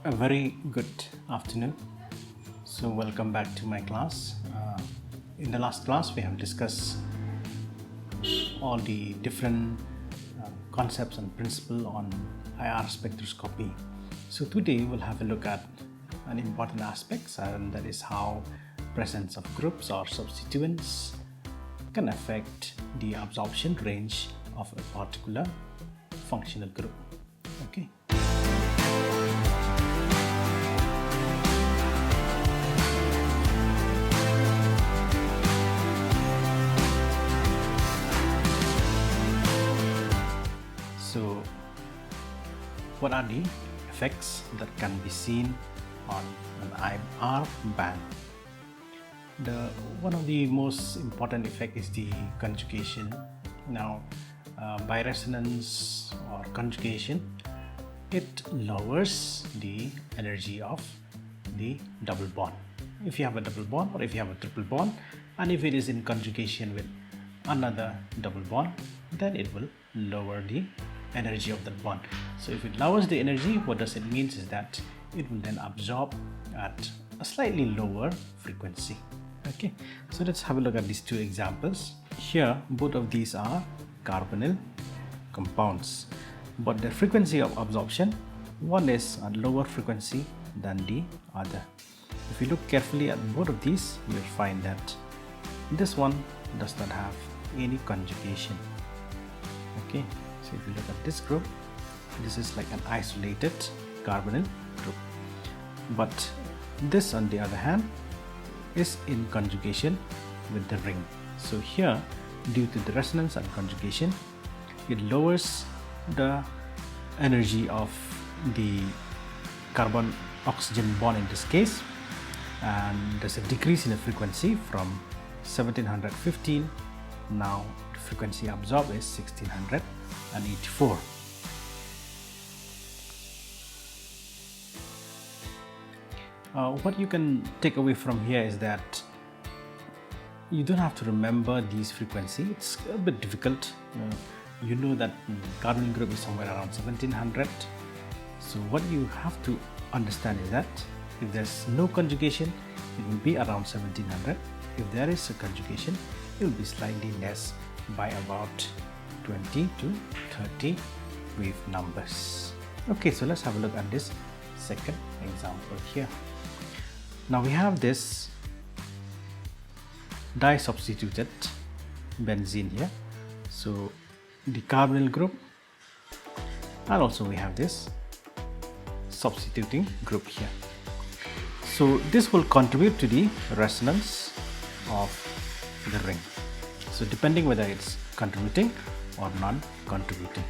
A very good afternoon. So welcome back to my class. In the last class we have discussed all the different concepts and principles on IR spectroscopy. So today we'll have a look at an important aspect, and that is how presence of groups or substituents can affect the absorption range of a particular functional group. Okay. So, what are the effects that can be seen on an IR band? One of the most important effect is the conjugation. Now, by resonance or conjugation, it lowers the energy of the double bond. If you have a double bond or if you have a triple bond, and if it is in conjugation with another double bond, then it will lower the energy of that bond. So if it lowers the energy, what does it mean is that it will then absorb at a slightly lower frequency. Okay, so let's have a look at these two examples. Here both of these are carbonyl compounds, but the frequency of absorption, one is a lower frequency than the other. If you look carefully at both of these, you will find that this one does not have any conjugation. Okay, so if you look at this group, this is like an isolated carbonyl group, but this on the other hand is in conjugation with the ring. So here, due to the resonance and conjugation, it lowers the energy of the carbon oxygen bond in this case, and there's a decrease in the frequency from 1715. Now the frequency absorbed is 1684. What you can take away from here is that you don't have to remember these frequencies. It's a bit difficult. You know that carbonyl group is somewhere around 1700. So what you have to understand is that if there's no conjugation, it will be around 1700. If there is a conjugation, it will be slightly less by about 20 to 30 wave numbers. Okay, so let's have a look at this second example here. Now we have this disubstituted benzene here, so the carbonyl group, and also we have this substituting group here. So this will contribute to the resonance of the ring, so depending whether it's contributing or non-contributing.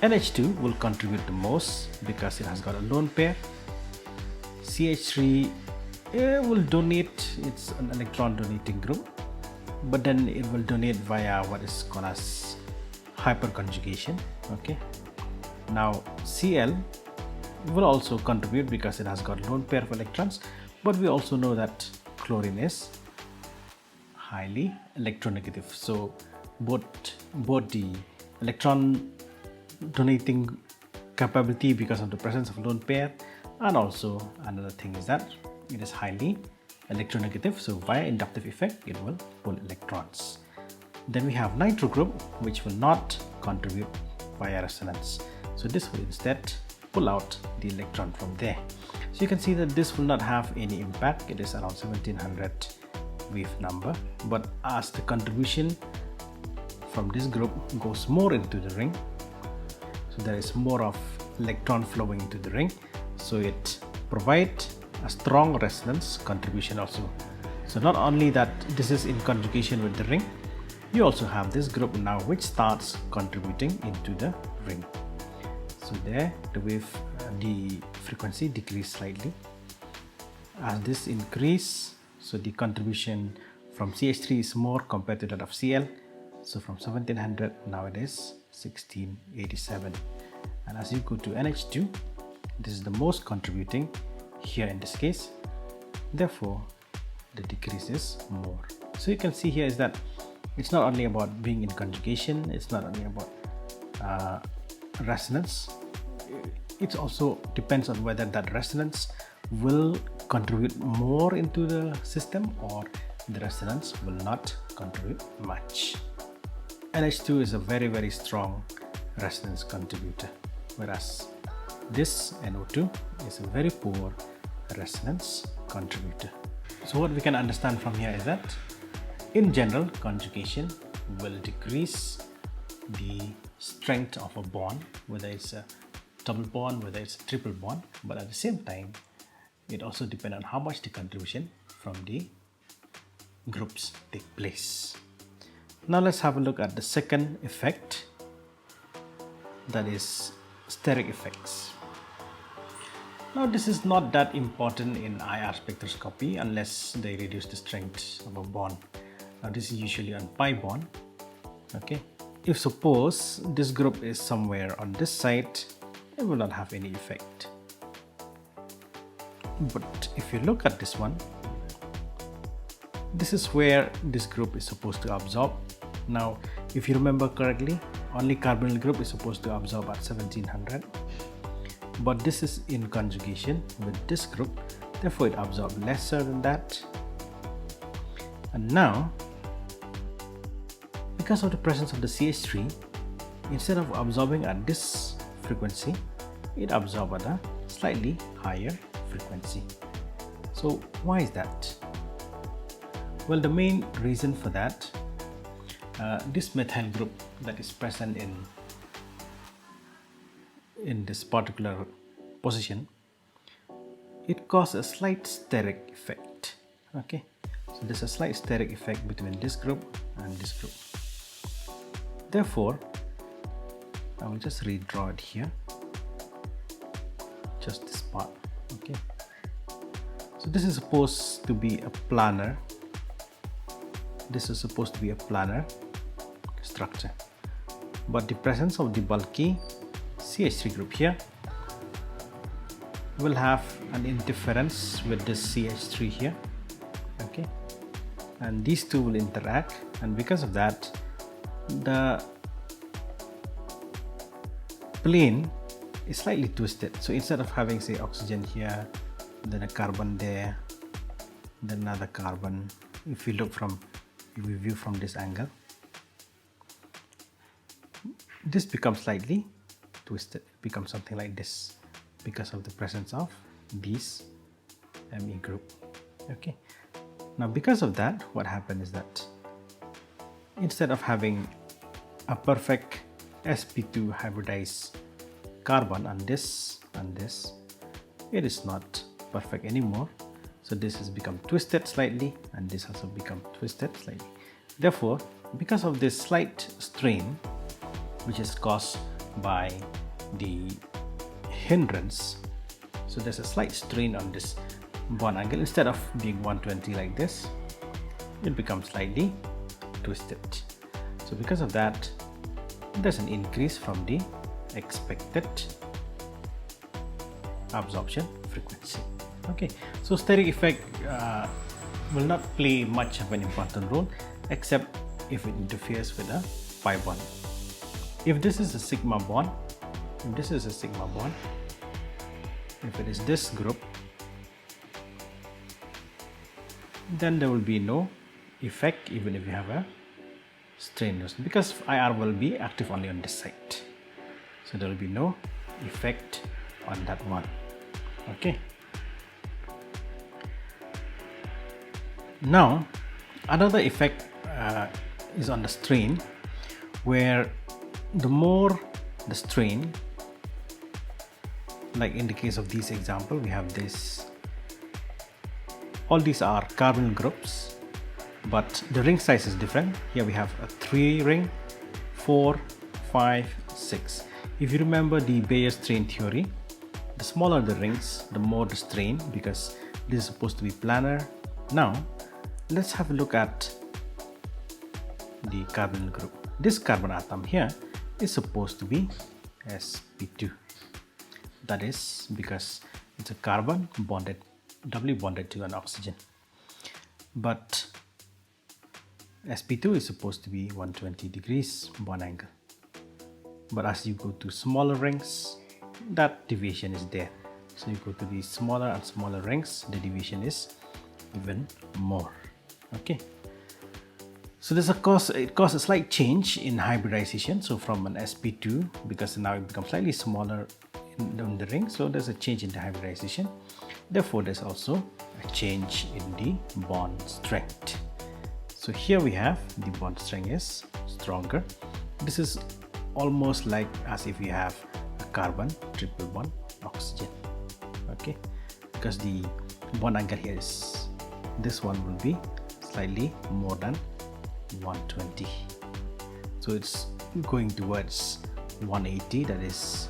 NH2 will contribute the most because it has got a lone pair. CH3 will donate, it's an electron donating group, but then it will donate via what is called as hyperconjugation. Okay, now Cl will also contribute because it has got lone pair of electrons, but we also know that chlorine is highly electronegative, so both the electron donating capability because of the presence of lone pair, and also another thing is that it is highly electronegative, so via inductive effect it will pull electrons. Then we have nitro group, which will not contribute via resonance, so this will instead pull out the electron from there. So you can see that this will not have any impact. It is around 1700 wave number, but as the contribution from this group goes more into the ring, so there is more of electron flowing into the ring, so it provides a strong resonance contribution also. So not only that this is in conjugation with the ring, you also have this group now which starts contributing into the ring. So there the frequency decreased slightly. As this increase, so the contribution from CH3 is more compared to that of Cl. So from 1700 now it is 1687, and as you go to NH2, this is the most contributing here in this case, therefore the decrease is more. So you can see here is that it's not only about being in conjugation, it's not only about resonance, it also depends on whether that resonance will contribute more into the system or the resonance will not contribute much. NH2 is a very strong resonance contributor, whereas this NO2 is a very poor resonance contributor. So what we can understand from here is that in general, conjugation will decrease the strength of a bond, whether it's a double bond, whether it's a triple bond, but at the same time it also depends on how much the contribution from the groups take place. Now let's have a look at the second effect, that is steric effects. Now this is not that important in IR spectroscopy unless they reduce the strength of a bond. Now this is usually on pi bond. Okay, if suppose this group is somewhere on this side, it will not have any effect. But if you look at this one, this is where this group is supposed to absorb. Now if you remember correctly, only carbonyl group is supposed to absorb at 1700, but this is in conjugation with this group, therefore it absorbs lesser than that. And now, because of the presence of the CH3, instead of absorbing at this frequency, it absorbs at a slightly higher frequency. So why is that? Well, the main reason for that, this methyl group that is present in this particular position, it causes a slight steric effect. Okay, so there's a slight steric effect between this group and this group. Therefore, I will just redraw it here, just this part. Okay, so this is supposed to be a planar. This is supposed to be a planar structure, but the presence of the bulky CH3 group here will have an interference with this CH3 here. Okay, and these two will interact, and because of that, the plane is slightly twisted. So instead of having, say, oxygen here, then a carbon there, then another carbon, if we view from this angle, this becomes slightly twisted, it becomes something like this because of the presence of these Me group. Okay, now because of that, what happened is that instead of having a perfect sp2 hybridized carbon on this and this, it is not perfect anymore. So this has become twisted slightly, and this also become twisted slightly. Therefore, because of this slight strain, which is caused by the hindrance, so there's a slight strain on this bond angle. Instead of being 120 like this, it becomes slightly twisted. So because of that, there's an increase from the expected absorption frequency. Okay, so steric effect will not play much of an important role except if it interferes with a pi bond. If this is a sigma bond, if it is this group, then there will be no effect even if you have a strain loss, because IR will be active only on this side. So there will be no effect on that one. Okay. Now, another effect is on the strain, where the more the strain, like in the case of this example, we have this, all these are carbonyl groups, but the ring size is different. Here we have a 3 ring, 4, 5, 6. If you remember the Bayer strain theory, the smaller the rings, the more the strain, because this is supposed to be planar. Now, let's have a look at the carbonyl group. This carbon atom here is supposed to be sp2. That is because it's a carbon bonded, doubly bonded to an oxygen. But sp2 is supposed to be 120 degrees bond angle. But as you go to smaller rings, that deviation is there. So you go to the smaller and smaller rings, the deviation is even more. Okay, so there's it causes a slight change in hybridization. So from an sp2, because now it becomes slightly smaller in the ring, so there's a change in the hybridization. Therefore, there's also a change in the bond strength. So here we have the bond strength is stronger. This is almost like as if you have a carbon triple bond oxygen. Okay, because the bond angle here is, this one will be slightly more than 120. So it's going towards 180, that is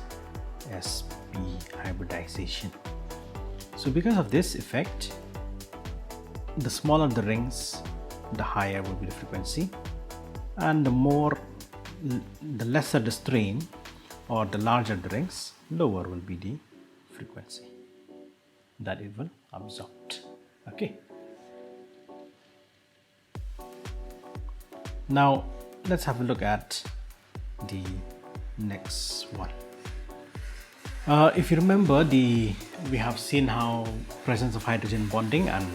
sp hybridization. So because of this effect, the smaller the rings, the higher will be the frequency, and the lesser the strain or the larger the rings, lower will be the frequency that it will absorb. Okay, now let's have a look at the next one. If you remember, we have seen how presence of hydrogen bonding and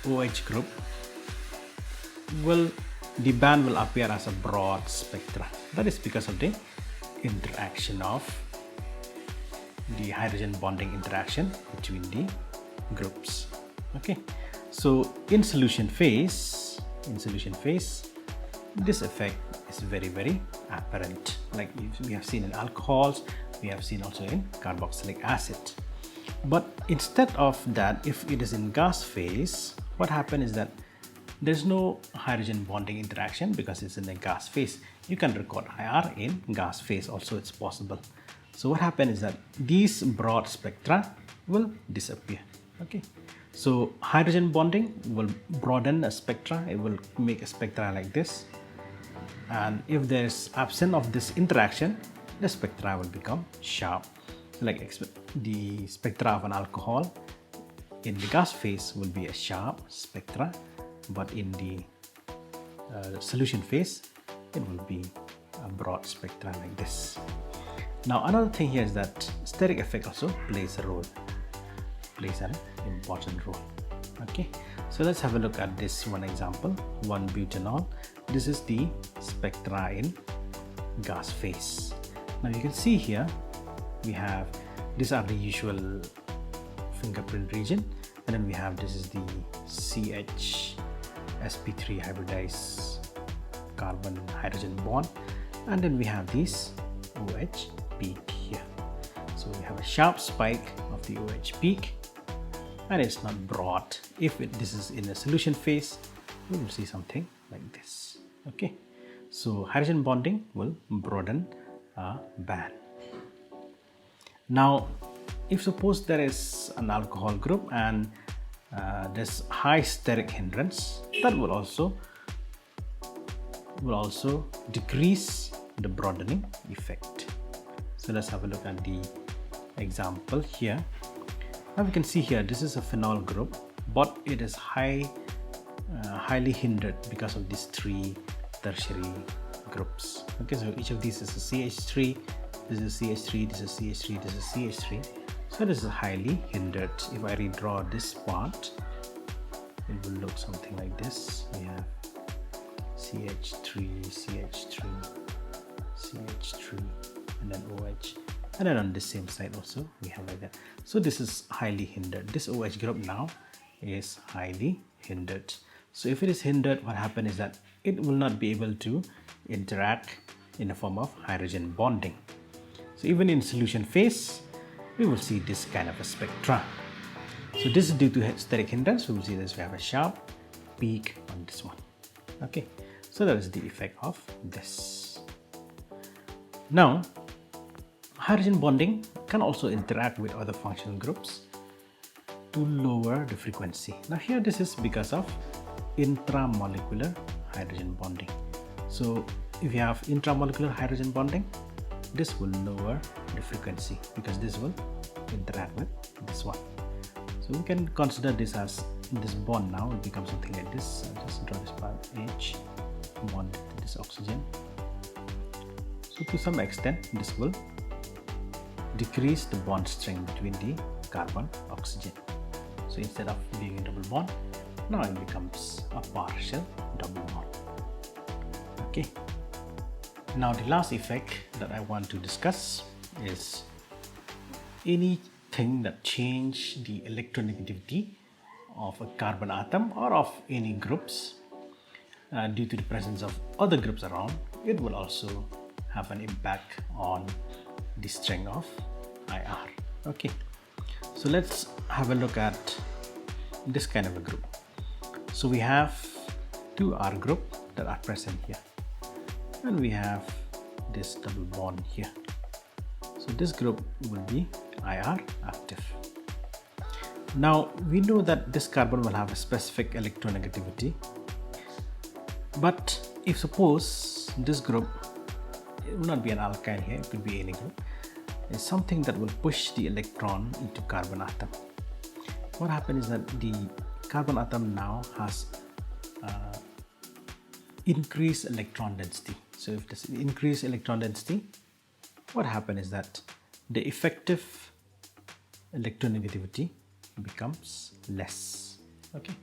OH group the band will appear as a broad spectra. That is because of the interaction of the hydrogen bonding interaction between the groups. Okay, so in solution phase, this effect is very apparent, like we have seen in alcohols, we have seen also in carboxylic acid. But instead of that, if it is in gas phase, what happens is that there's no hydrogen bonding interaction because it's in a gas phase. You can record IR in gas phase also, it's possible. So what happens is that these broad spectra will disappear. Okay, so hydrogen bonding will broaden a spectra, it will make a spectra like this, and if there's absence of this interaction, the spectra will become sharp. Like the spectra of an alcohol in the gas phase will be a sharp spectra, but in the solution phase it will be a broad spectra like this. Now another thing here is that steric effect also plays an important role. Okay, so let's have a look at this one example, 1-butanol. This is the spectra in gas phase. Now you can see here we have, these are the usual fingerprint region, and then we have, this is the CH sp3 hybridized carbon hydrogen bond, and then we have this OH peak here. So we have a sharp spike of the OH peak, and it's not broad. If this is in a solution phase, we will see something like this. Okay, so hydrogen bonding will broaden a band. Now if suppose there is an alcohol group and there's high steric hindrance, that will also decrease the broadening effect. So let's have a look at the example here. Now we can see here, this is a phenol group, but it is highly hindered because of these three tertiary groups. Okay, so each of these is a CH3, this is CH3, this is CH3, this is CH3. So this is highly hindered. If I redraw this part, it will look something like this. We have CH3, CH3, CH3, and then OH. And then on the same side also, we have like that. So this is highly hindered. This OH group now is highly hindered. So if it is hindered, what happens is that it will not be able to interact in the form of hydrogen bonding. So even in solution phase, we will see this kind of a spectra. So this is due to steric hindrance. We will see this, we have a sharp peak on this one. Okay, so that is the effect of this. Now, hydrogen bonding can also interact with other functional groups to lower the frequency. Now here this is because of intramolecular hydrogen bonding. So if you have intramolecular hydrogen bonding, this will lower the frequency because this will interact with this one. So we can consider this as this bond now will become something like this. I'll just draw this part H bond to this oxygen. So to some extent this will decrease the bond strength between the carbon oxygen. So instead of being a double bond, now it becomes a partial double bond. Okay. Now the last effect that I want to discuss is anything that change the electronegativity of a carbon atom or of any groups due to the presence of other groups around. It will also have an impact on the strength of IR. Okay, so let's have a look at this kind of a group. So we have two R group that are present here, and we have this double bond here. So this group will be IR active. Now we know that this carbon will have a specific electronegativity, but if suppose this group, it will not be an alkyne here, it could be any group, is something that will push the electron into carbon atom. What happens is that the carbon atom now has increased electron density. So if there's increased electron density, what happens is that the effective electronegativity becomes less. Okay.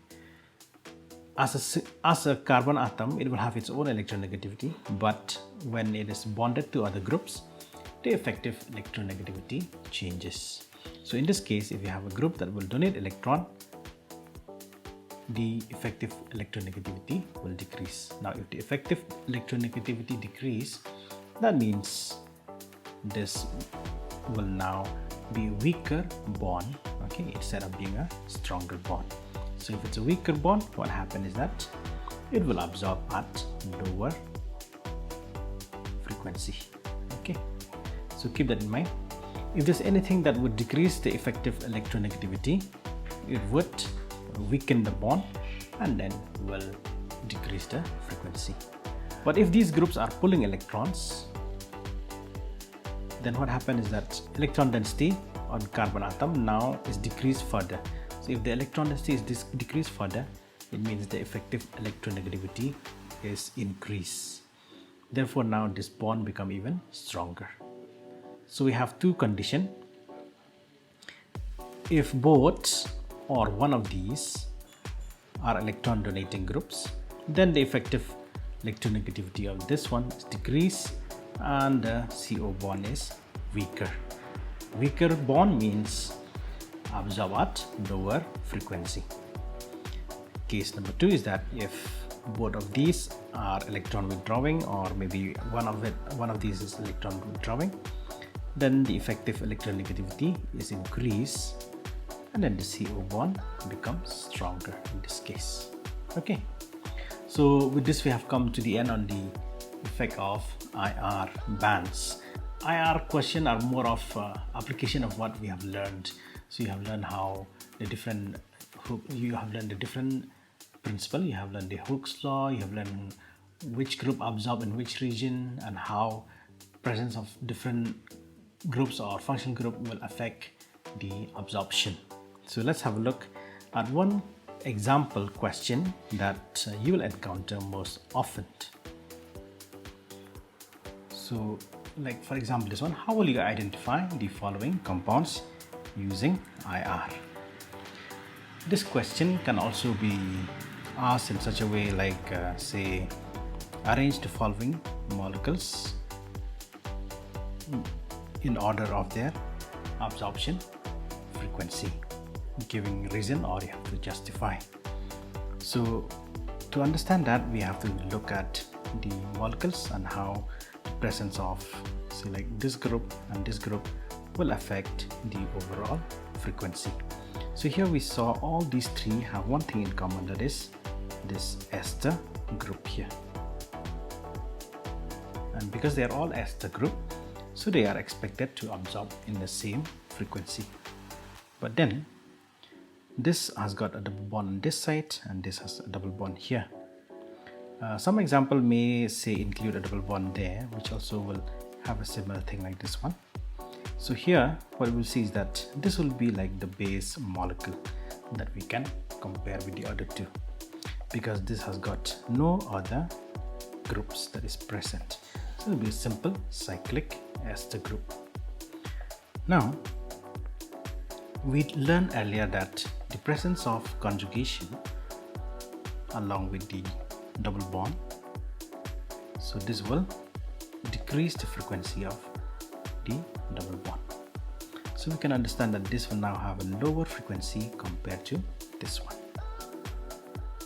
As a carbon atom, it will have its own electronegativity, but when it is bonded to other groups, the effective electronegativity changes. So in this case, if you have a group that will donate electron, the effective electronegativity will decrease. Now if the effective electronegativity decrease, that means this will now be a weaker bond, okay, instead of being a stronger bond. So if it's a weaker bond, what happens is that it will absorb at lower frequency. Okay, so keep that in mind. If there's anything that would decrease the effective electronegativity, it would weaken the bond and then will decrease the frequency. But if these groups are pulling electrons, then what happens is that electron density on carbon atom now is decreased further. So if the electron density is decreased further, it means the effective electronegativity is increased. Therefore now this bond become even stronger. So we have two conditions. If both or one of these are electron donating groups, then the effective electronegativity of this one is decreased and the CO bond is weaker. Weaker bond means absorb at lower frequency. Case number 2 is that if both of these are electron withdrawing, or maybe one of these is electron withdrawing, then the effective electronegativity is increased and then the CO bond becomes stronger in this case. Okay, so with this we have come to the end on the effect of IR bands. IR question are more of application of what we have learned. So you have learned how the different principle, you have learned the Hooke's law, you have learned which group absorb in which region, and how presence of different groups or function group will affect the absorption. So let's have a look at one example question that you will encounter most often. So like for example this one, how will you identify the following compounds using IR? This question can also be asked in such a way like say arrange the following molecules in order of their absorption frequency, giving reason, or you have to justify. So to understand that, we have to look at the molecules and how the presence of say like this group and this group will affect the overall frequency. So here we saw all these three have one thing in common, that is this ester group here. And because they are all ester group, so they are expected to absorb in the same frequency. But then this has got a double bond on this side and this has a double bond here. Some example may say include a double bond there, which also will have a similar thing like this one. So here what we'll see is that this will be like the base molecule that we can compare with the other two, because this has got no other groups that is present. So it will be a simple cyclic ester group. Now, we learned earlier that the presence of conjugation along with the double bond, so this will decrease the frequency of the double bond. So we can understand that this will now have a lower frequency compared to this one.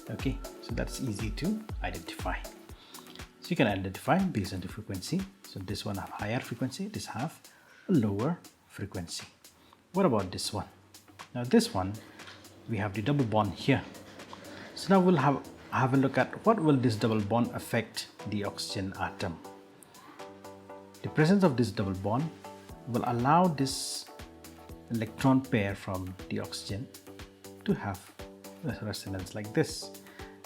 Okay, so that's easy to identify. So you can identify based on the frequency. So this one have higher frequency, this have a lower frequency. What about this one? Now this one, we have the double bond here. So now we'll have a look at what will this double bond affect the oxygen atom. The presence of this double bond will allow this electron pair from the oxygen to have a resonance like this.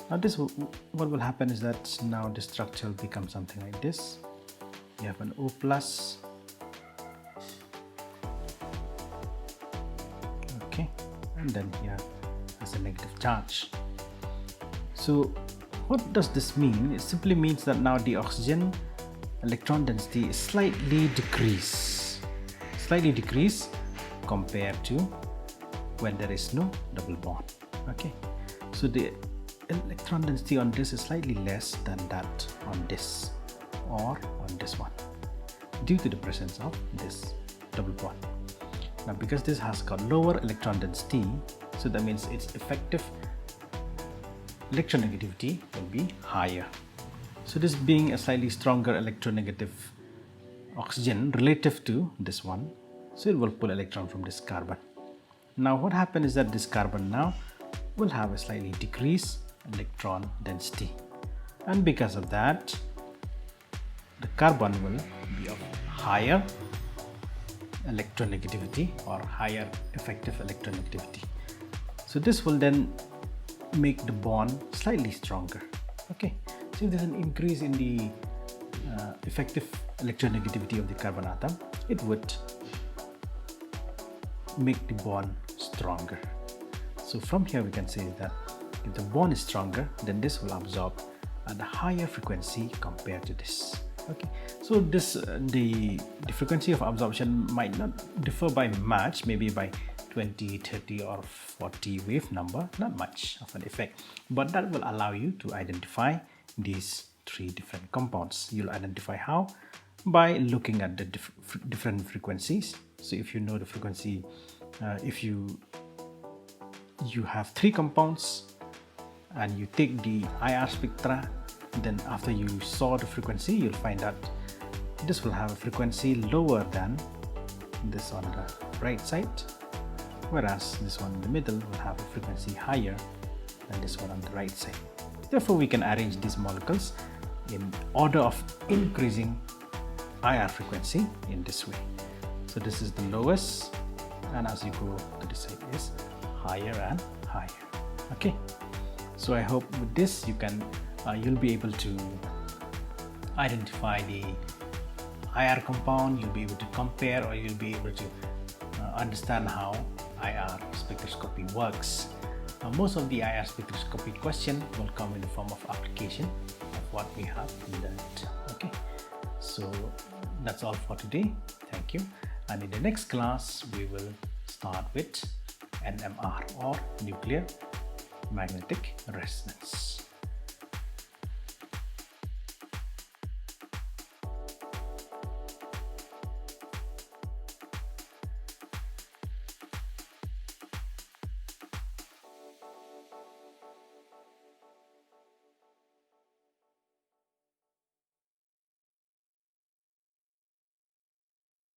Now this what will happen is that now the structure will become something like this. You have an O plus, okay, and then here has a negative charge. So what does this mean? It simply means that now the oxygen electron density is slightly decrease compared to when there is no double bond. Okay, so the electron density on this is slightly less than that on this or on this one due to the presence of this double bond. Now because this has got lower electron density, so that means its effective electronegativity will be higher. So this being a slightly stronger electronegative oxygen relative to this one, so it will pull electron from this carbon. Now what happens is that this carbon now will have a slightly decreased electron density, and because of that the carbon will be of higher electronegativity or higher effective electronegativity. So this will then make the bond slightly stronger. Okay, so if there's an increase in the effective electronegativity of the carbon atom, it would make the bond stronger. So from here we can say that if the bond is stronger, then this will absorb at a higher frequency compared to this. Okay, so this the frequency of absorption might not differ by much, maybe by 20, 30 or 40 wave number, not much of an effect, but that will allow you to identify these three different compounds. You'll identify how? By looking at the different frequencies. So if you know the frequency, if you have three compounds and you take the IR spectra, then after you saw the frequency, you'll find that this will have a frequency lower than this on the right side, whereas this one in the middle will have a frequency higher than this one on the right side. Therefore, we can arrange these molecules in order of increasing IR frequency in this way. So this is the lowest, and as you go to the side is higher and higher. Okay, so I hope with this you'll be able to identify the IR compound, you'll be able to compare, or you'll be able to understand how IR spectroscopy works. Most of the IR spectroscopy question will come in the form of application of what we have learned. Okay, so that's all for today. Thank you, and in the next class we will start with NMR or nuclear magnetic resonance.